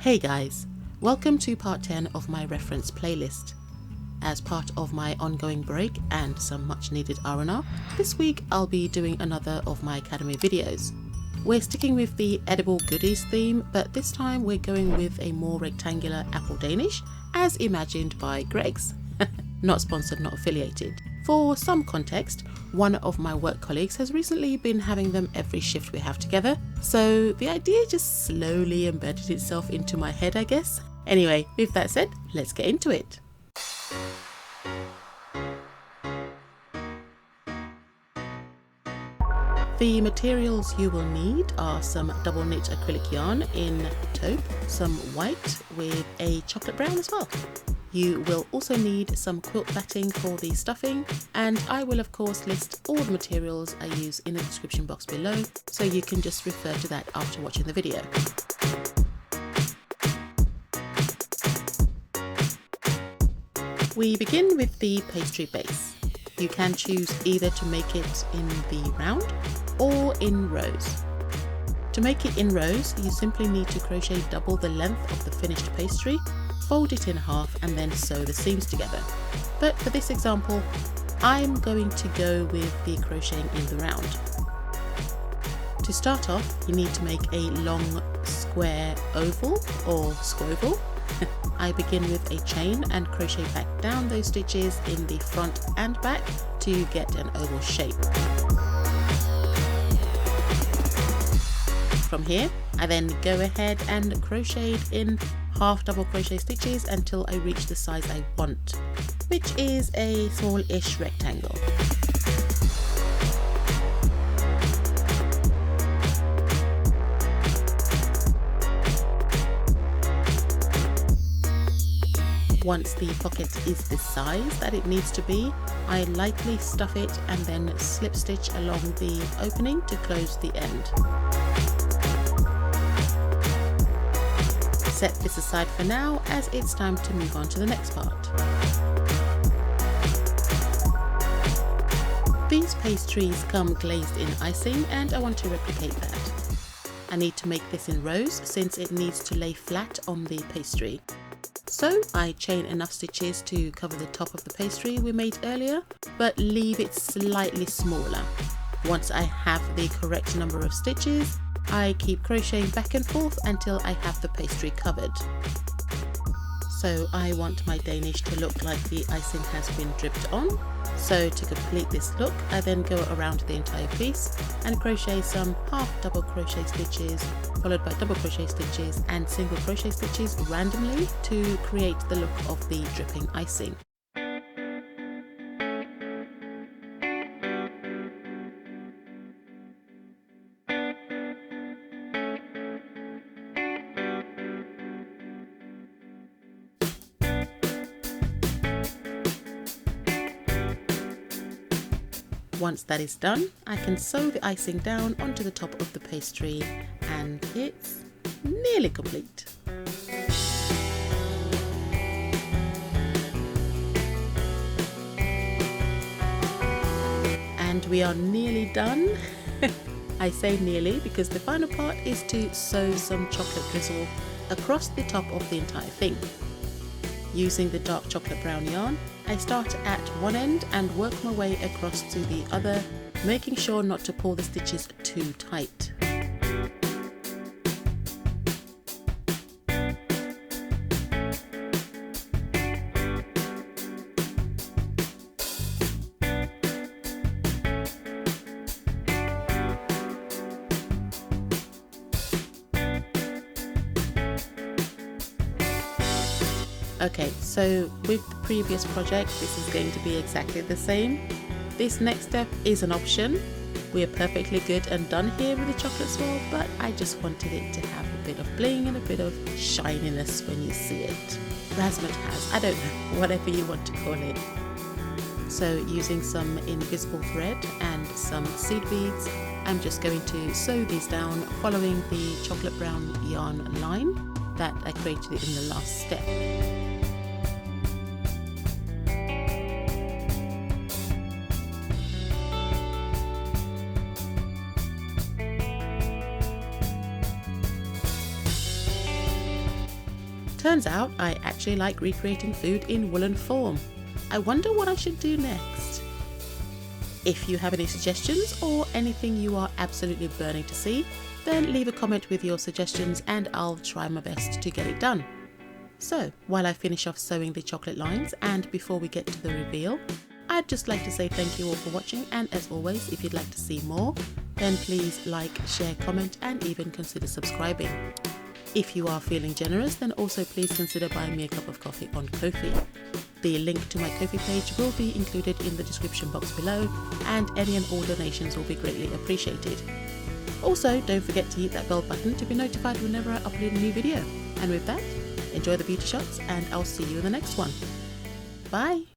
Hey guys, welcome to part 10 of my reference playlist. As part of my ongoing break and some much needed R&R, this week I'll be doing another of my Academy videos. We're sticking with the edible goodies theme, but this time we're going with a more rectangular Apple Danish as imagined by Greg's. Not sponsored, not affiliated. For some context, one of my work colleagues has recently been having them every shift we have together, so the idea just slowly embedded itself into my head, I guess. Anyway, with that said, let's get into it. The materials you will need are some double knit acrylic yarn in taupe, some white with a chocolate brown as well. You will also need some quilt batting for the stuffing, and I will of course list all the materials I use in the description box below, so you can just refer to that after watching the video. We begin with the pastry base. You can choose either to make it in the round or in rows. To make it in rows, you simply need to crochet double the length of the finished pastry, fold it in half and then sew the seams together. But for this example, I'm going to go with the crocheting in the round. To start off, you need to make a long square oval or squoval. I begin with a chain and crochet back down those stitches in the front and back to get an oval shape. From here, I then go ahead and crochet in half double crochet stitches until I reach the size I want, which is a small-ish rectangle. Once the pocket is the size that it needs to be, I lightly stuff it and then slip stitch along the opening to close the end. Set this aside for now, as it's time to move on to the next part. These pastries come glazed in icing and I want to replicate that. I need to make this in rows since it needs to lay flat on the pastry. So I chain enough stitches to cover the top of the pastry we made earlier, but leave it slightly smaller. Once I have the correct number of stitches, I keep crocheting back and forth until I have the pastry covered. So I want my Danish to look like the icing has been dripped on. So to complete this look, I then go around the entire piece and crochet some half double crochet stitches, followed by double crochet stitches and single crochet stitches randomly to create the look of the dripping icing. Once that is done, I can sew the icing down onto the top of the pastry and it's nearly complete. And we are nearly done. I say nearly because the final part is to sew some chocolate drizzle across the top of the entire thing. Using the dark chocolate brown yarn, I start at one end and work my way across to the other, making sure not to pull the stitches too tight. Okay, so with the previous project, this is going to be exactly the same. This next step is an option. We are perfectly good and done here with the chocolate swirl, but I just wanted it to have a bit of bling and a bit of shininess when you see it. Razzmatazz, I don't know, whatever you want to call it. So using some invisible thread and some seed beads, I'm just going to sew these down following the chocolate brown yarn line that I created in the last step. Turns out I actually like recreating food in woolen form. I wonder what I should do next. If you have any suggestions or anything you are absolutely burning to see, then leave a comment with your suggestions and I'll try my best to get it done. So while I finish off sewing the chocolate lines and before we get to the reveal, I'd just like to say thank you all for watching, and as always, if you'd like to see more, then please like, share, comment and even consider subscribing. If you are feeling generous, then also please consider buying me a cup of coffee on Ko-fi. The link to my Ko-fi page will be included in the description box below, and any and all donations will be greatly appreciated. Also, don't forget to hit that bell button to be notified whenever I upload a new video. And with that, enjoy the beauty shots and I'll see you in the next one. Bye!